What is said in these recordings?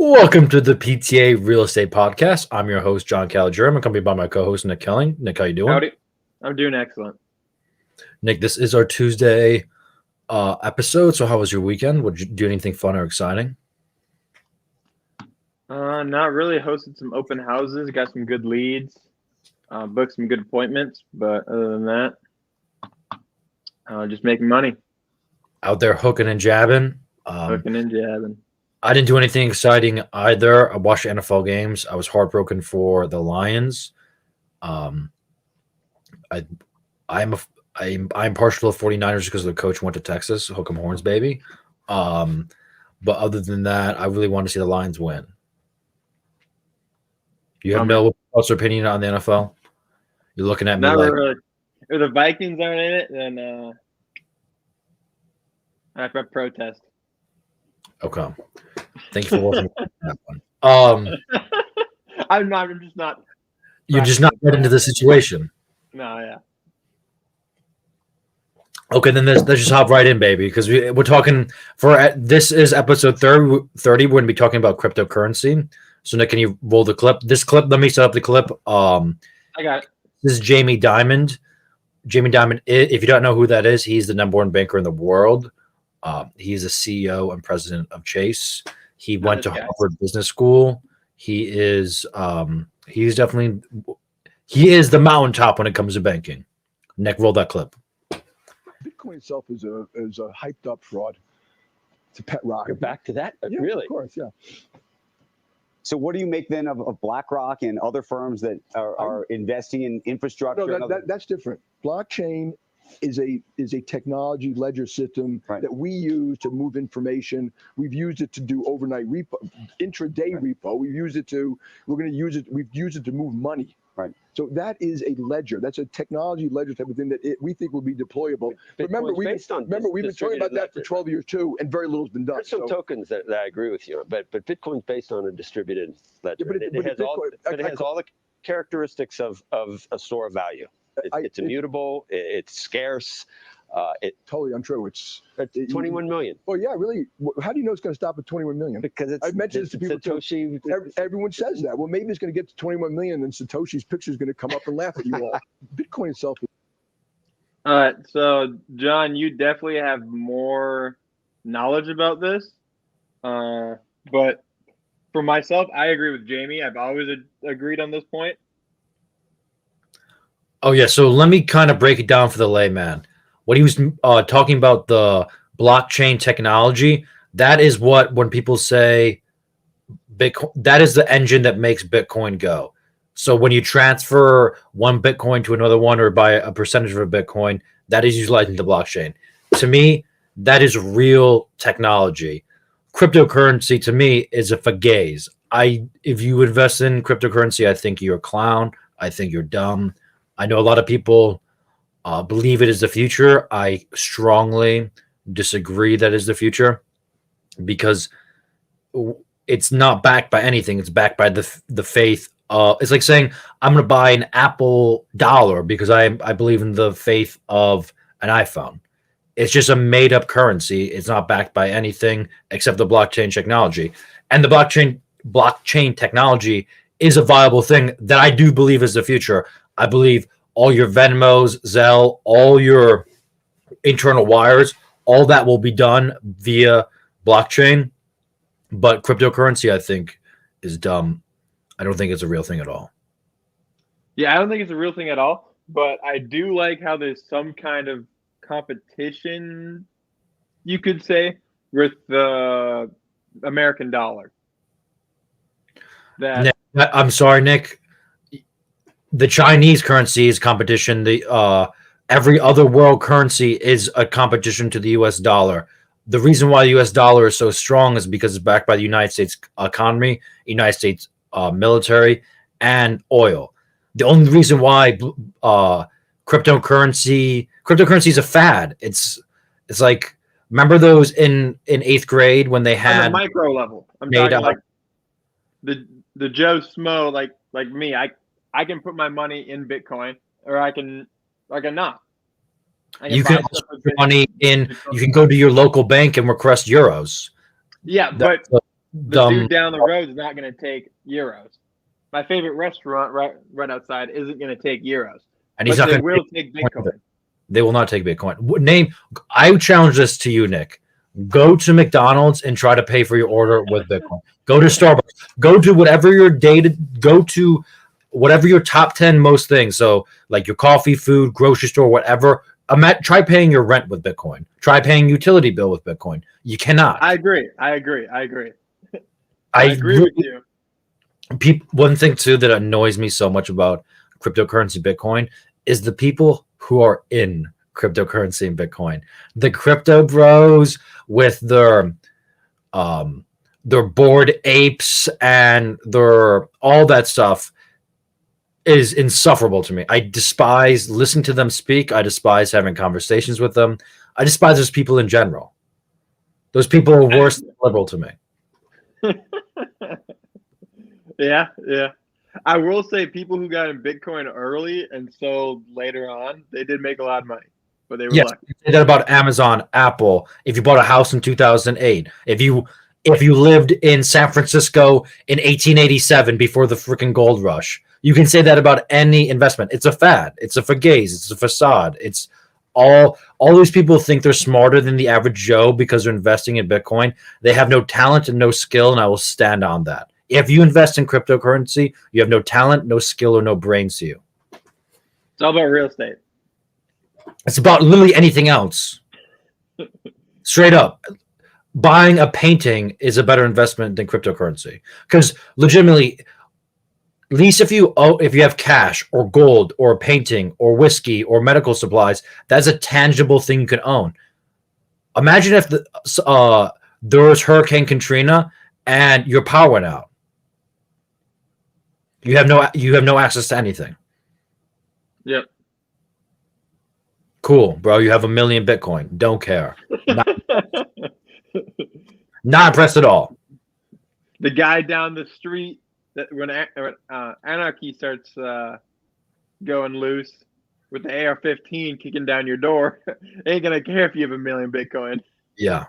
Welcome to the PTA Real Estate Podcast. I'm your host, John Caliger. I'm accompanied by my co-host, Nick Kelling. Nick, how you doing? Howdy. I'm doing excellent. Nick, this is our Tuesday episode. So how was your weekend? Would you do anything fun or exciting? Not really. Hosted some open houses, got some good leads, booked some good appointments, but other than that, just making money. Out there hooking and jabbing. Hooking and jabbing. I didn't do anything exciting either. I watched NFL games. I was heartbroken for the Lions. I'm partial to 49ers because the coach went to Texas. Hook 'em horns, baby. But other than that, I really want to see the Lions win. You have no opinion on the NFL? You're looking at me Not like really. If the Vikings aren't in it, then I have to protest. okay. Thank you for working on that one. I'm just not. You're just not right into the situation. No, yeah. Okay, then let's just hop right in, baby, because we're talking this is episode 30. We're going to be talking about cryptocurrency. So, Nick, can you roll the clip? This clip, let me set up the clip. I got it. This is Jamie Dimon. Jamie Dimon, if you don't know who that is, he's the number one banker in the world. He's a CEO and president of Chase. He went to Harvard Business School. He is the mountaintop when it comes to banking. Nick, roll that clip. Bitcoin itself is a hyped up fraud. It's a pet rock. You're back to that? Yeah, Really? Of course, yeah. So what do you make then of BlackRock and other firms that are investing in infrastructure? No, that's different. Blockchain is a technology ledger system that we use to move information. We've used it to do overnight repo, intraday repo. We've used it to move money. Right. So that is a ledger. That's a technology ledger type of thing that we think will be deployable. Remember, we've been talking about that for 12 years too, and very little's been done. There's some tokens that I agree with you on, but Bitcoin's based on a distributed ledger. Yeah, it has all the characteristics of a store of value. It's immutable. It's scarce. Totally untrue. It's 21 million. Oh yeah, really? How do you know it's going to stop at 21 million? Because I've mentioned this to people Satoshi. Everyone says that. Well, maybe it's going to get to 21 million, and Satoshi's picture is going to come up and laugh at you all. Bitcoin itself. All right, so John, you definitely have more knowledge about this, but for myself, I agree with Jamie. I've always agreed on this point. Oh yeah, so let me kind of break it down for the layman. What he was talking about, the blockchain technology, that is what, when people say Bitcoin, that is the engine that makes Bitcoin go. So when you transfer one Bitcoin to another one or buy a percentage of a Bitcoin, that is utilizing the blockchain. To me, that is real technology. Cryptocurrency, to me, is a fugazi. If you invest in cryptocurrency, I think you're a clown. I think you're dumb. I know a lot of people believe it is the future. I strongly disagree that is the future because it's not backed by anything. It's backed by the faith. It's like saying I'm going to buy an Apple dollar because I believe in the faith of an iPhone. It's just a made up currency. It's not backed by anything except the blockchain technology. And the blockchain technology is a viable thing that I do believe is the future. I believe all your Venmos, Zelle, all your internal wires, all that will be done via blockchain. But cryptocurrency, I think, is dumb. I don't think it's a real thing at all. Yeah, I don't think it's a real thing at all. But I do like how there's some kind of competition, you could say, with the American dollar. Nick, I'm sorry, Nick. The Chinese currency is competition. Every other world currency is a competition to the U.S. dollar. The reason why the U.S. dollar is so strong is because it's backed by the United States economy, United States military, and oil. The only reason why cryptocurrency is a fad. It's like, remember those in 8th grade when they had on the micro level. I'm talking like the Joe Smo like me. I can put my money in Bitcoin, or I can not. You can also put your money in. You can go to your local bank and request euros. Yeah, but The dude down the road is not going to take euros. My favorite restaurant right outside isn't going to take euros. And he's not they going will take Bitcoin. They will not take Bitcoin. I would challenge this to you, Nick. Go to McDonald's and try to pay for your order with Bitcoin. Go to Starbucks. Go to whatever your top 10 most things. So like your coffee, food, grocery store, whatever. Try paying your rent with Bitcoin. Try paying utility bill with Bitcoin. You cannot. I agree. I agree with you. One thing too that annoys me so much about cryptocurrency Bitcoin is the people who are in cryptocurrency and Bitcoin. The crypto bros with their bored apes and their all that stuff is insufferable to me. I despise listening to them speak. I despise having conversations with them. I despise those people in general. Those people are worse than liberal to me. Yeah. I will say people who got in Bitcoin early and sold later on, they did make a lot of money, but they were lucky. You say that about Amazon, Apple. If you bought a house in 2008, if you lived in San Francisco in 1887 before the freaking gold rush, you can say that about any investment. It's a fad. It's a fugazi. It's a facade. It's all these people think they're smarter than the average Joe because they're investing in Bitcoin. They have no talent and no skill, and I will stand on that. If you invest in cryptocurrency, you have no talent, no skill, or no brains to you. It's all about real estate. It's about literally anything else. Straight up. Buying a painting is a better investment than cryptocurrency. Because legitimately, at least if you have cash or gold or a painting or whiskey or medical supplies, that's a tangible thing you can own. Imagine if there was Hurricane Katrina and your power went out. You have no access to anything. Yep. Cool, bro. You have 1 million Bitcoin. Don't care. Not impressed at all. The guy down the street that when anarchy starts going loose with the AR-15 kicking down your door, ain't gonna care if you have 1 million Bitcoin. Yeah.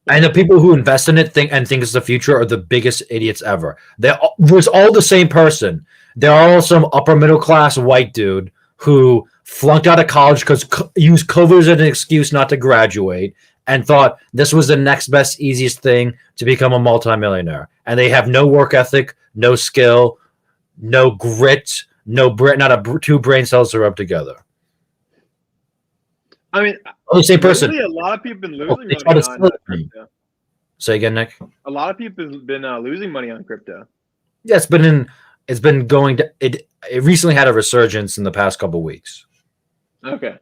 And the people who invest in it think it's the future are the biggest idiots ever. There's all the same person. They're all some upper middle class white dude who flunked out of college because used COVID as an excuse not to graduate and thought this was the next best, easiest thing to become a multimillionaire. And they have no work ethic, no skill, no grit, not two brain cells to rub together. I mean, the same person. Really, a lot of people have been losing money on crypto. Say again, Nick. A lot of people have been losing money on crypto. Yeah, it's been going to it. It recently had a resurgence in the past couple of weeks. Okay.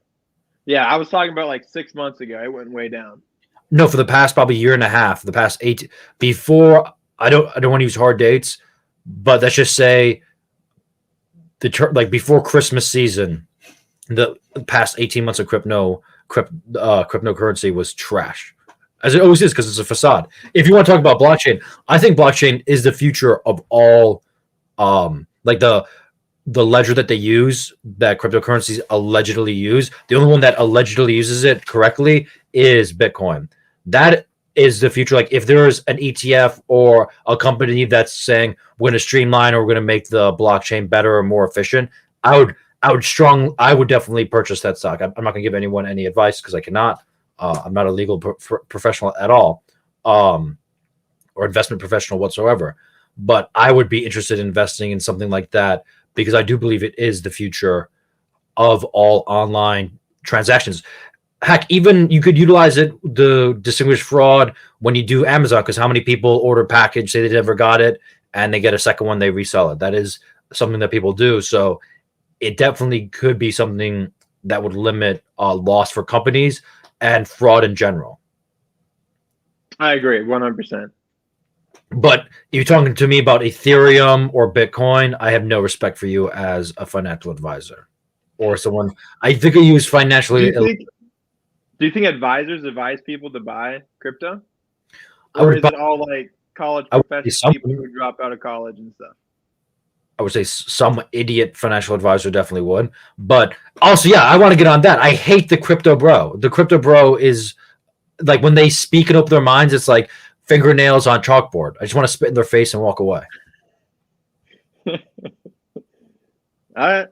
Yeah, I was talking about like 6 months ago. It went way down. No, for the past probably year and a half, the past 8 before. I don't want to use hard dates, but let's just say before Christmas season, the past 18 months of cryptocurrency was trash, as it always is because it's a facade. If you want to talk about blockchain, I think blockchain is the future of all, like the ledger that they use, that cryptocurrencies allegedly use. The only one that allegedly uses it correctly is Bitcoin. That is the future. Like if there's an ETF or a company that's saying we're going to streamline or we're going to make the blockchain better or more efficient, I would definitely purchase that stock. I'm not going to give anyone any advice because I cannot. I'm not a legal professional at all, or investment professional whatsoever. But I would be interested in investing in something like that because I do believe it is the future of all online transactions. Heck, even you could utilize it to distinguish fraud when you do Amazon, because how many people order a package, say they never got it, and they get a second one, they resell it. That is something that people do. So it definitely could be something that would limit loss for companies and fraud in general. I agree 100%. But you're talking to me about Ethereum or Bitcoin, I have no respect for you as a financial advisor or someone. I think I use financially. Do you think advisors advise people to buy crypto? Or is it all like college professional people who drop out of college and stuff? I would say some idiot financial advisor definitely would. But also, yeah, I want to get on that. I hate the crypto bro. The crypto bro is like when they speak and open their minds, it's like fingernails on chalkboard. I just want to spit in their face and walk away.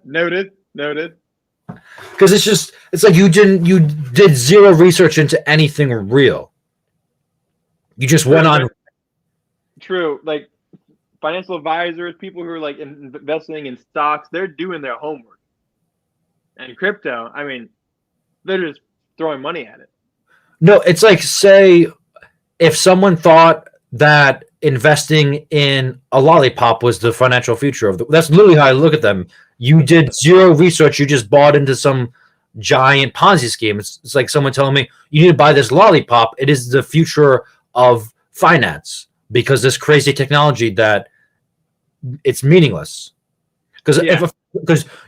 Noted. Because it's like you did zero research into anything real. You just went on. True. Like financial advisors, people who are like investing in stocks, they're doing their homework. And crypto, I mean, they're just throwing money at it. No, it's like, say, if someone thought that investing in a lollipop was the financial future of that's literally how I look at them. You did zero research. You just bought into some giant Ponzi scheme. It's like someone telling me you need to buy this lollipop. It is the future of finance because this crazy technology that it's meaningless. Because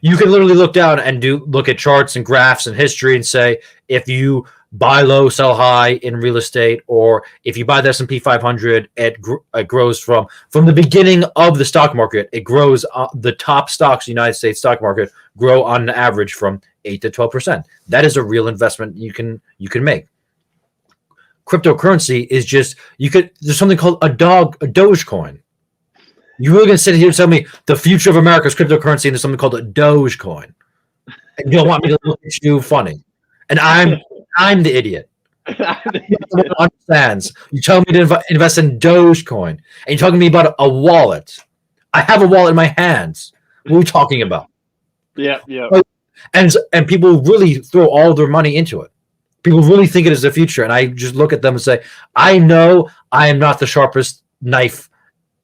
you can literally look down and look at charts and graphs and history and say if you buy low, sell high in real estate, or if you buy the S&P 500, it grows from the beginning of the stock market. It grows. The top stocks, United States stock market, grow on an average from 8 to 12%. That is a real investment you can make. Cryptocurrency is just there's something called a Dogecoin. You really gonna sit here and tell me the future of America is cryptocurrency and there's something called a Dogecoin? And you don't want me to look at you funny. And I'm the idiot. Understands. You tell me to invest in Dogecoin, and you're talking to me about a wallet. I have a wallet in my hands. What are we talking about? Yeah. And people really throw all their money into it. People really think it is the future, and I just look at them and say, I know I am not the sharpest knife.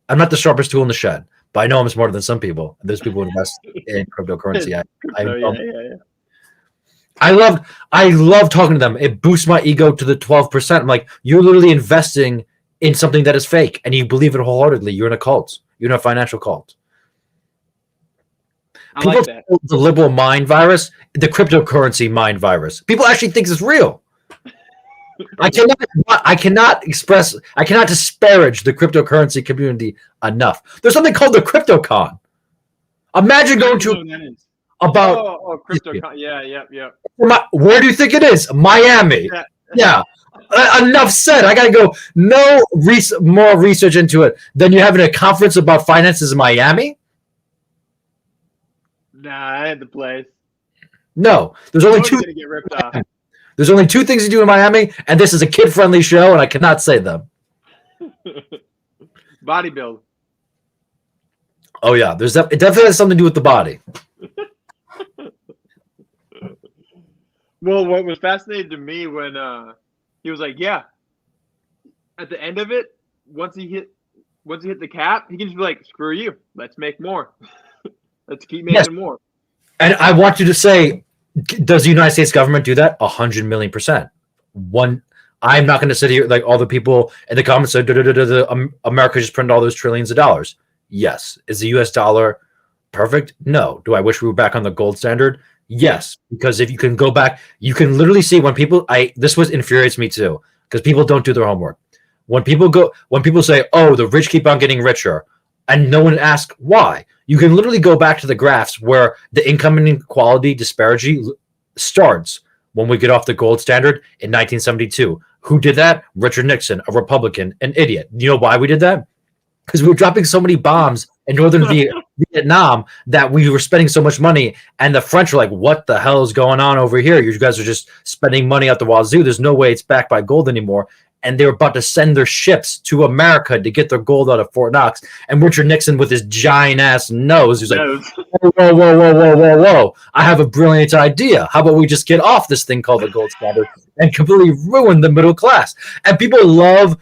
I'm not the sharpest tool in the shed, but I know I'm smarter than some people. There's people who invest in cryptocurrency. I love talking to them. It boosts my ego to the 12%. I'm like, you're literally investing in something that is fake, and you believe it wholeheartedly. You're in a cult. You're in a financial cult. People like that. The liberal mind virus, the cryptocurrency mind virus. People actually think it's real. I cannot disparage the cryptocurrency community enough. There's something called the CryptoCon. Imagine going to about CryptoCon. Yeah. Where do you think it is? Miami. Yeah. Enough said. I gotta go. No more research into it than you having a conference about finances in Miami. Nah, I had the place. No, there's only two. Get ripped off. There's only two things you do in Miami, and this is a kid-friendly show, and I cannot say them. Bodybuild. Oh yeah, it definitely has something to do with the body. Well, what was fascinating to me when he was like, "Yeah," at the end of it, once he hit the cap, he can just be like, "Screw you, let's make more, let's keep making more." And I want you to say, does the United States government do that? 100 million%. I'm not going to sit here like all the people in the comments say, America just printed all those trillions of dollars. Yes. Is the U.S. dollar perfect? No. Do I wish we were back on the gold standard? Yes. Because if you can go back, you can literally see when people, this was infuriates me too, because people don't do their homework. When people say, oh, the rich keep on getting richer, and no one asks why, you can literally go back to the graphs where the income inequality disparity starts when we get off the gold standard in 1972. Who did that? Richard Nixon, a Republican, an idiot. You know why we did that? Because we were dropping so many bombs in northern Vietnam that we were spending so much money, and the French were like, what the hell is going on over here? You guys are just spending money out the wazoo. There's no way it's backed by gold anymore. And they were about to send their ships to America to get their gold out of Fort Knox. And Richard Nixon, with his giant-ass nose, was like, whoa. I have a brilliant idea. How about we just get off this thing called the gold standard and completely ruin the middle class? And people loved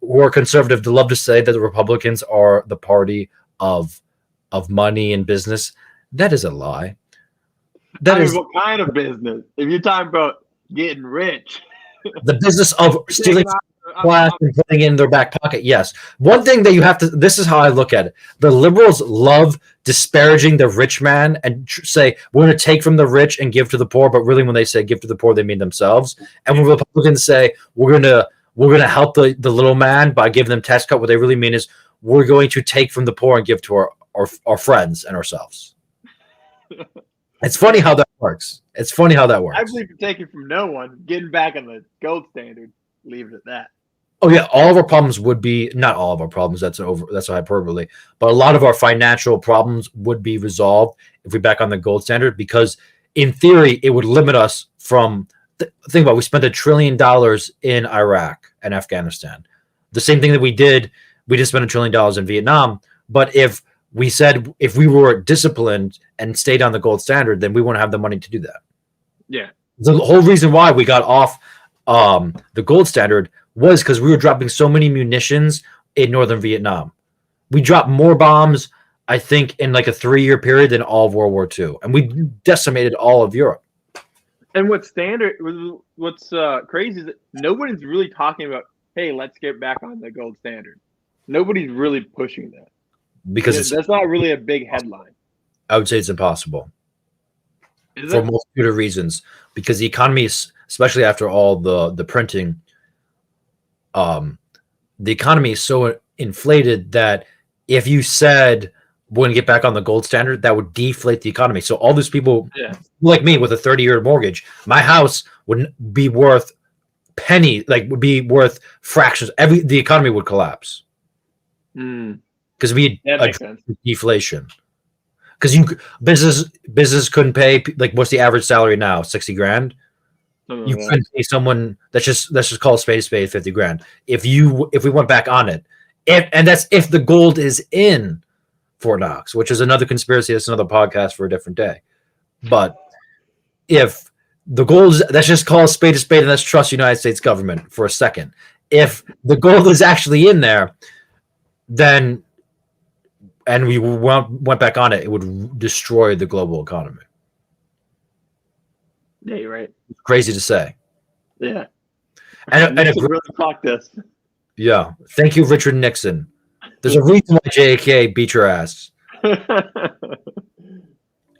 who are conservative to love to say that the Republicans are the party of money and business. That is a lie. What kind of business? If you're talking about getting rich. The business of stealing class and putting it in their back pocket. Yes. One thing that you have to, this is how I look at it. The liberals love disparaging the rich man and say, we're going to take from the rich and give to the poor. But really, when they say give to the poor, they mean themselves. And when Republicans say, we're going to help the little man by giving them tax cut, what they really mean is we're going to take from the poor and give to our friends and ourselves. It's funny how that works. I believe you're taking from no one, getting back on the gold standard. leave it at that. Oh yeah, all of our problems would be not all of our problems. That's a hyperbole, but a lot of our financial problems would be resolved if we back on the gold standard. Because in theory, it would limit us from. Think about it, we spent $1 trillion in Iraq and Afghanistan. The same thing that we did. We just spent $1 trillion in Vietnam. But if we said if we were disciplined and stayed on the gold standard, then we wouldn't have the money to do that. Yeah. The whole reason why we got off the gold standard was because we were dropping so many munitions in northern Vietnam. We dropped more bombs, I think, in like a 3-year period than all of World War II, and we decimated all of Europe. And what's crazy is that nobody's really talking about, hey, let's get back on the gold standard. Nobody's really pushing that Because that's not really a big headline. I would say it's impossible Is for it? multitude of reasons. Because the economy is, especially after all the printing, the economy is so inflated that if you said we're going to get back on the gold standard, that would deflate the economy. So all those people like me with a 30-year mortgage, my house wouldn't be worth would be worth fractions. The economy would collapse because we had deflation. Because business couldn't pay, like, what's the average salary now? 60 grand. You couldn't pay someone. Let's just call a spade 50 grand. If we went back on it, and that's if the gold is in Fort Knox, which is another conspiracy. That's another podcast for a different day. But if the gold is, let's just call a spade, and let's trust the United States government for a second. If the gold is actually in there, then, and we went back on it, it would destroy the global economy. Yeah, you're right. It's crazy to say. Yeah. And really clocked us. Yeah. Thank you, Richard Nixon. There's a reason why JFK beat your ass.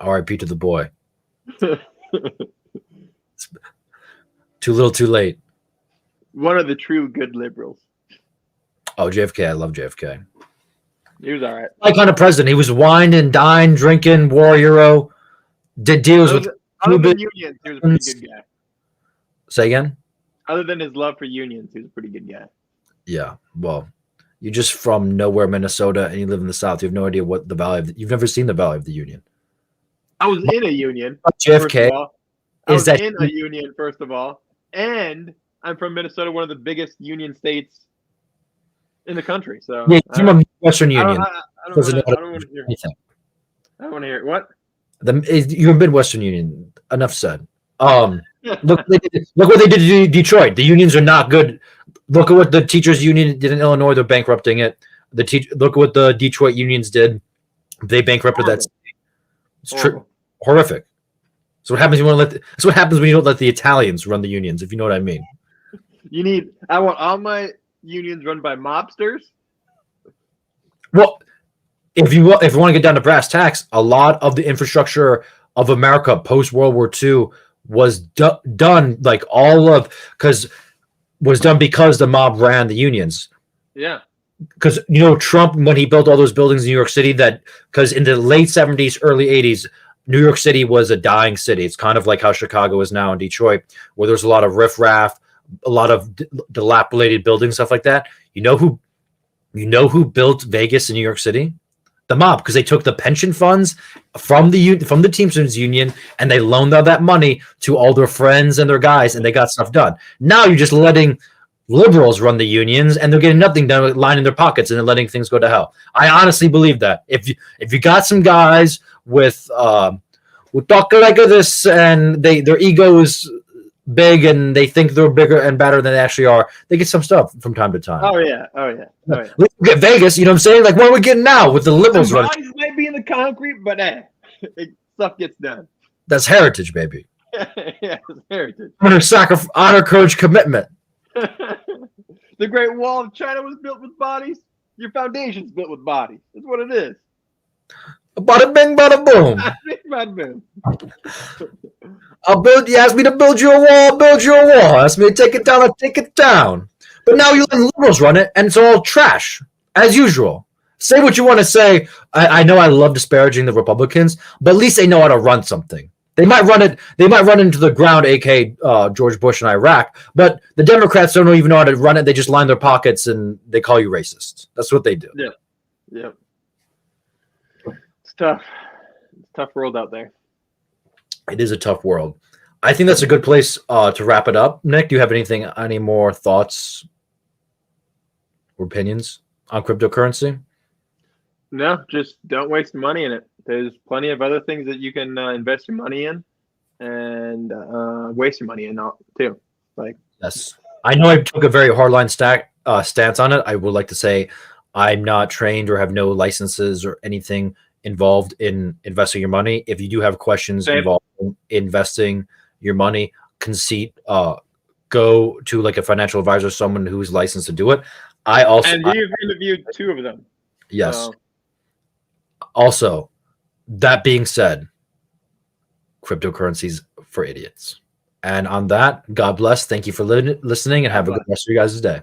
R.I.P. to the boy. Too little, too late. One of the true good liberals. Oh, JFK. I love JFK. He was all right. Like kind of president. He was wine and dine, drinking, war hero, did deals with other than unions, he was a pretty good guy. Say again? Other than his love for unions, he was a pretty good guy. Yeah. Well, you're just from nowhere, Minnesota, and you live in the South. You have no idea what the Valley of you've never seen the Valley of the Union. I was in a union. JFK is that in a union, first of all, and I'm from Minnesota, one of the biggest union states in the country. So yeah, from a Western Union. I don't want to hear anything. I don't want to hear it. What? You're a Midwestern Union. Enough said. Look what they did to Detroit. The unions are not good. Look at what the teachers' union did in Illinois. They're bankrupting it. Look at what the Detroit unions did. They bankrupted that state. It's horrific. So what happens? That's what happens when you don't let the Italians run the unions. If you know what I mean. I want all my unions run by mobsters. Well, if you want to get down to brass tacks, a lot of the infrastructure of America post World War II was done because the mob ran the unions. Yeah. Because Trump, when he built all those buildings in New York City, because in the late 70s, early 80s, New York City was a dying city. It's kind of like how Chicago is now in Detroit, where there's a lot of riffraff, a lot of dilapidated buildings, stuff like that. You know who built Vegas in New York City? The mob, because they took the pension funds from the Teamsters Union and they loaned all that money to all their friends and their guys, and they got stuff done. Now you're just letting liberals run the unions, and they're getting nothing done, lining their pockets, and they're letting things go to hell. I honestly believe that if you got some guys with who talk like this, and their ego is big, and they think they're bigger and better than they actually are, they get some stuff from time to time. Oh yeah. Let's get Vegas. You know what I'm saying? Like, what are we getting now with the liberals running? Bodies might be in the concrete, but stuff gets done. That's heritage, baby. Yeah, it's heritage. Honor, courage, commitment. The Great Wall of China was built with bodies. Your foundation's built with bodies. That's what it is. Bada bing, bada boom. Bada boom. You asked me to build you a wall, I'll build you a wall. Asked me to take it down, I'll take it down. But now you let liberals run it, and it's all trash, as usual. Say what you want to say. I know I love disparaging the Republicans, but at least they know how to run something. They might run it. They might run into the ground, aka George Bush in Iraq. But the Democrats don't even know how to run it. They just line their pockets and they call you racist. That's what they do. Yeah. Yep. It's tough. It's a tough world out there. It is a tough world. I think that's a good place to wrap it up. Nick, do you have any more thoughts or opinions on cryptocurrency? No, just don't waste money in it. There's plenty of other things that you can invest your money in and waste your money in too. Like, yes, I know I took a very hardline stance on it. I would like to say I'm not trained or have no licenses or anything involved in investing your money. If you do have questions involved in investing your money, go to like a financial advisor, someone who's licensed to do it. And you've interviewed 2 of them. Yes. So. Also, that being said, cryptocurrencies for idiots. And on that, God bless. Thank you for listening and have a good rest of your guys' day.